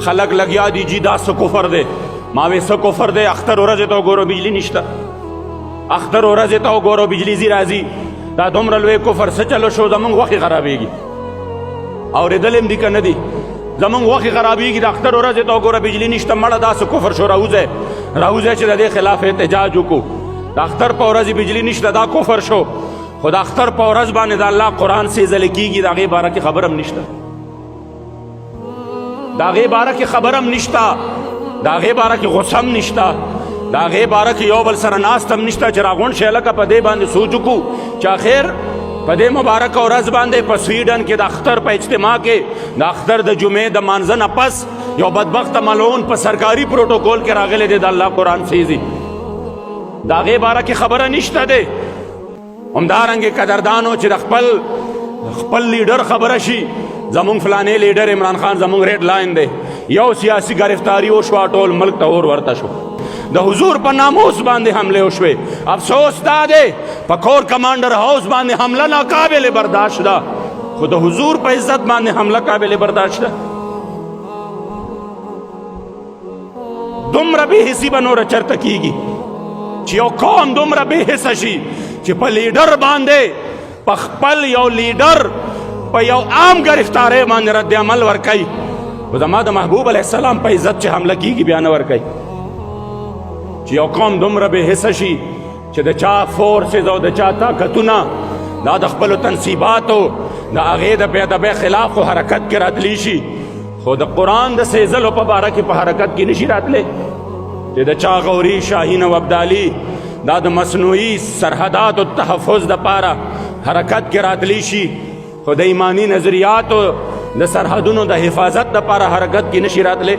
خلق لګیا دي جی دا څه کفر دی. ما وې څه کفر دی؟ اختر ورځې ته وګوره بجلی نشته، اختر ورځې ته وګوره بجلی ځي راځي. دا دومره لوی کفر څه چلو شو؟ زمونږ غوښې خرابېږي. اورېدل هم دي که نه دي؟ زمونږ غوښې خرابېږي. د اختر ورځې ته وګوره بجلی نشته، مړه دا څه کفر شو؟ راوځئ چې د دې خلاف احتجاج وکړو. د اختر په ورځ بجلی نشته، دا کفر شو. خو د اختر په ورځ باندې د الله قرآن سیزل کېږي، د هغې باره کې خبر هم نشته، د هغې باره کې خبر هم نشته، د هغې باره کې غصه هم نشته، د هغې باره کې یو بل سره ناست هم نشته چې راغونډ شئ لکه په دې باندې سوچ وکړو چې آخر په دې مبارکه ورځ باندې په سویډن کې د اختر په اجتماع کې د اختر د جمعې د مانځه نه پس یو بدبخته ملعون په سرکاري پروټوکول کې راغلی دی د الله قرآن سیزي. د هغې باره کې خبره نشته دی. همدارنګې قدردانو چې د خپل لیډر خبره شي، زمونږ فلانې لیډر عمران خان زمونږ ریډ لاین دی، یو سیاسي گرفتاری وشوه، ټول ملک ته اور ورته شو، د حضور په ناموس باندې حمله وشوې. افسوس دا دی په کور کمانډر هاوس باندې حمله ناقابل برداشت ده، خو د حضور په عزت باندې حمله قابل برداشت ده. دومره بې حسي به نوره چرته کیږي چې یو قوم دومره بې حسه شي چې په لیډر باندې په خپل یو لیډر په یو عام گرفتاری باندې رد عمل ورکوي. خو زما د محبوب علیه السلام په عزت چې حمله کیږي بیا نه ورکوي. چې یو قوم دومره بې حسه شي چې د چا فورسز او د چا طاقتونه دا د خپلو تنصیباتو د هغې د بېادبۍ خلاف خو حرکت کې راتلی شي، خو د قرآن د سیزلو په باره کې په حرکت کې نشي راتلی. چې د چا غوري، شاهین او ابدالي دا د مصنوعي سرحداتو تحفظ دپاره حرکت کې راتلی شي، خو د ایمانی نظریاتو د سرحدونو د حفاظت دپاره حرکت کې نشي راتلی.